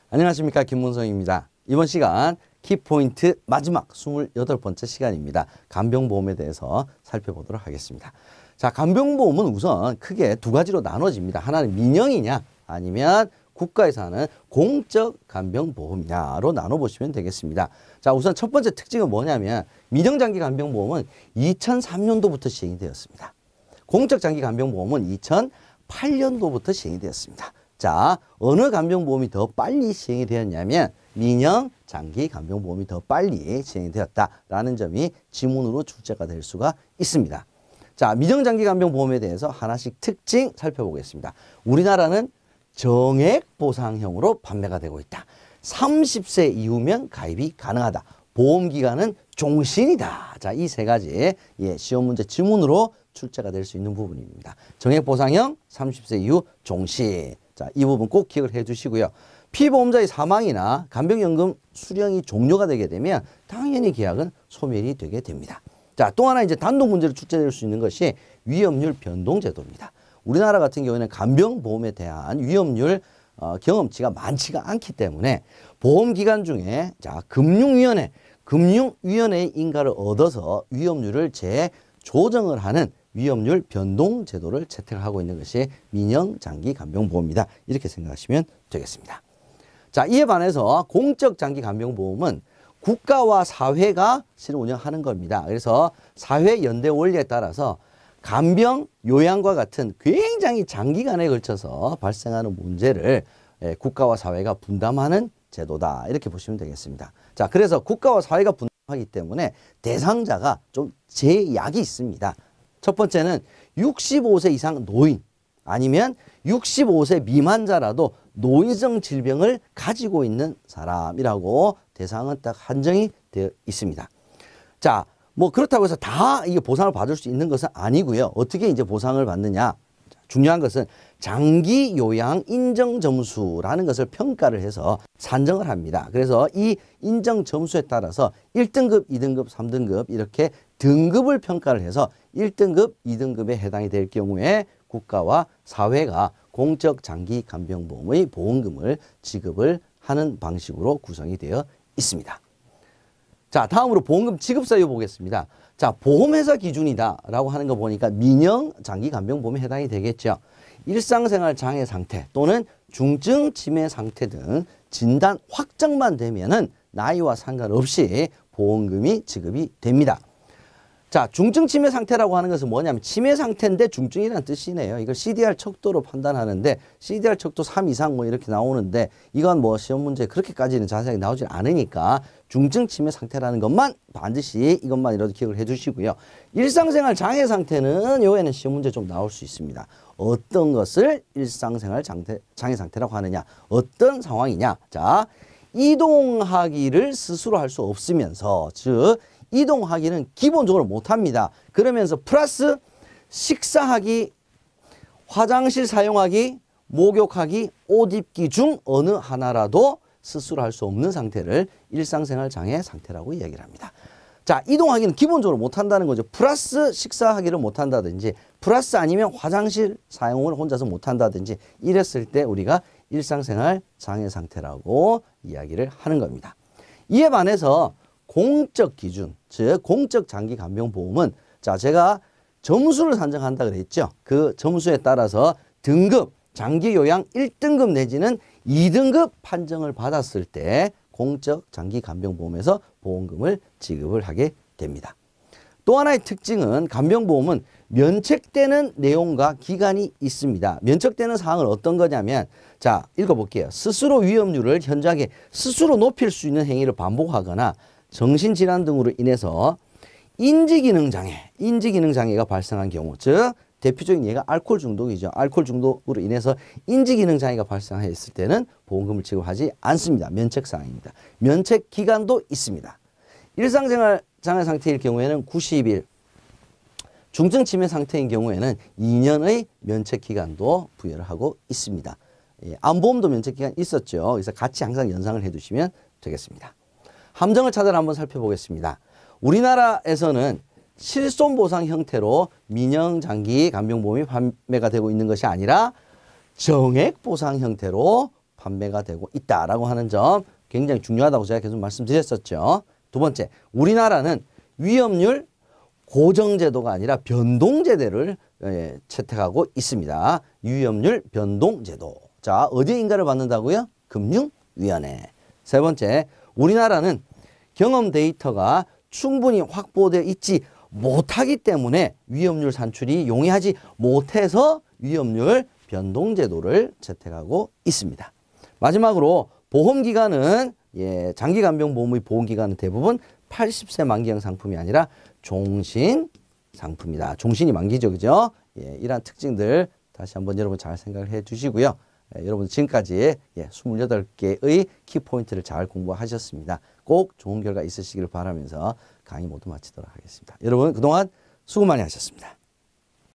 안녕하십니까, 김문성입니다. 이번 시간 키포인트 마지막 28번째 시간입니다. 간병보험에 대해서 살펴보도록 하겠습니다. 자, 간병보험은 우선 크게 두 가지로 나눠집니다. 하나는 민영이냐 아니면 국가에서 하는 공적 간병보험이냐로 나눠보시면 되겠습니다. 자, 우선 첫 번째 특징은 뭐냐면 민영장기 간병보험은 2003년도부터 시행이 되었습니다. 공적 장기 간병보험은 2008년도부터 시행이 되었습니다. 자, 어느 간병보험이 더 빨리 시행이 되었냐면 민영 장기 간병보험이 더 빨리 시행이 되었다라는 점이 지문으로 출제가 될 수가 있습니다. 자, 민영 장기 간병보험에 대해서 하나씩 특징 살펴보겠습니다. 우리나라는 정액 보상형으로 판매가 되고 있다. 30세 이후면 가입이 가능하다. 보험기간은 종신이다. 자, 이 세 가지 시험 문제 지문으로 출제가 될 수 있는 부분입니다. 정액 보상형, 30세 이후 종신. 자, 이 부분 꼭 기억을 해 주시고요. 피보험자의 사망이나 간병연금 수령이 종료가 되게 되면 당연히 계약은 소멸이 되게 됩니다. 자, 또 하나 이제 단독 문제로 출제될 수 있는 것이 위험률 변동 제도입니다. 우리나라 같은 경우에는 간병보험에 대한 위험률 경험치가 많지가 않기 때문에 보험기간 중에 자, 금융위원회의 인가를 얻어서 위험률을 재조정을 하는 위험률 변동 제도를 채택하고 있는 것이 민영장기 간병보험이다. 이렇게 생각하시면 되겠습니다. 자, 이에 반해서 공적 장기 간병보험은 국가와 사회가 실을 운영하는 겁니다. 그래서 사회 연대 원리에 따라서 간병, 요양과 같은 굉장히 장기간에 걸쳐서 발생하는 문제를 국가와 사회가 분담하는 제도다. 이렇게 보시면 되겠습니다. 자, 그래서 국가와 사회가 분담하기 때문에 대상자가 좀 제약이 있습니다. 첫 번째는 65세 이상 노인 아니면 65세 미만자라도 노인성 질병을 가지고 있는 사람이라고 대상은 딱 한정이 되어 있습니다. 자, 뭐 그렇다고 해서 다 이게 보상을 받을 수 있는 것은 아니고요. 어떻게 이제 보상을 받느냐? 중요한 것은 장기 요양 인정 점수라는 것을 평가를 해서 산정을 합니다. 그래서 이 인정 점수에 따라서 1등급, 2등급, 3등급 이렇게 등급을 평가를 해서 1등급, 2등급에 해당이 될 경우에 국가와 사회가 공적 장기 간병보험의 보험금을 지급을 하는 방식으로 구성이 되어 있습니다. 자, 다음으로 보험금 지급 사유 보겠습니다. 자, 보험회사 기준이다라고 하는 거 보니까 민영 장기 간병보험에 해당이 되겠죠. 일상생활 장애 상태 또는 중증 치매 상태 등 진단 확정만 되면은 나이와 상관없이 보험금이 지급이 됩니다. 자, 중증 치매 상태라고 하는 것은 뭐냐면 치매 상태인데 중증이라는 뜻이네요. 이걸 CDR 척도로 판단하는데 CDR 척도 3 이상 뭐 이렇게 나오는데 이건 뭐 시험 문제에 그렇게까지는 자세하게 나오질 않으니까 중증 치매 상태라는 것만 반드시 이것만이라도 기억을 해 주시고요. 일상생활 장애 상태는 요에는 시험 문제 좀 나올 수 있습니다. 어떤 것을 일상생활 장애 상태라고 하느냐, 어떤 상황이냐. 자, 이동하기를 스스로 할 수 없으면서 즉 이동하기는 기본적으로 못합니다. 그러면서 플러스 식사하기, 화장실 사용하기, 목욕하기, 옷 입기 중 어느 하나라도 스스로 할 수 없는 상태를 일상생활 장애 상태라고 이야기를 합니다. 자, 이동하기는 기본적으로 못한다는 거죠. 플러스 식사하기를 못한다든지 플러스 아니면 화장실 사용을 혼자서 못한다든지 이랬을 때 우리가 일상생활 장애 상태라고 이야기를 하는 겁니다. 이에 반해서 공적 기준, 즉 공적 장기 간병보험은 자, 제가 점수를 산정한다 그랬죠. 그 점수에 따라서 등급, 장기 요양 1등급 내지는 2등급 판정을 받았을 때 공적 장기 간병보험에서 보험금을 지급을 하게 됩니다. 또 하나의 특징은 간병보험은 면책되는 내용과 기간이 있습니다. 면책되는 사항은 어떤 거냐면 자, 읽어볼게요. 스스로 위험률을 현저하게 스스로 높일 수 있는 행위를 반복하거나 정신질환 등으로 인해서 인지기능장애가 발생한 경우, 즉 대표적인 예가 알코올 중독이죠. 알코올 중독으로 인해서 인지기능장애가 발생했을 때는 보험금을 지급하지 않습니다. 면책사항입니다. 면책기간도 있습니다. 일상생활 장애 상태일 경우에는 90일, 중증 치매 상태인 경우에는 2년의 면책기간도 부여를 하고 있습니다. 암보험도 면책기간 있었죠. 그래서 같이 항상 연상을 해두시면 되겠습니다. 함정을 차단 한번 살펴보겠습니다. 우리나라에서는 실손보상 형태로 민영장기 간병보험이 판매가 되고 있는 것이 아니라 정액보상 형태로 판매가 되고 있다라고 하는 점 굉장히 중요하다고 제가 계속 말씀드렸었죠. 두 번째, 우리나라는 위험률 고정제도가 아니라 변동제도를 채택하고 있습니다. 위험률 변동제도. 자, 어디에 인가를 받는다고요? 금융위원회. 세 번째, 우리나라는 경험 데이터가 충분히 확보되어 있지 못하기 때문에 위험률 산출이 용이하지 못해서 위험률 변동제도를 채택하고 있습니다. 마지막으로 보험기간은 장기간병보험의 보험기간은 대부분 80세 만기형 상품이 아니라 종신 상품이다. 종신이 만기죠. 그죠? 이러한 특징들 다시 한번 여러분 잘 생각을 해 주시고요. 여러분 지금까지 28개의 키포인트를 잘 공부하셨습니다. 꼭 좋은 결과 있으시기를 바라면서 강의 모두 마치도록 하겠습니다. 여러분 그동안 수고 많이 하셨습니다.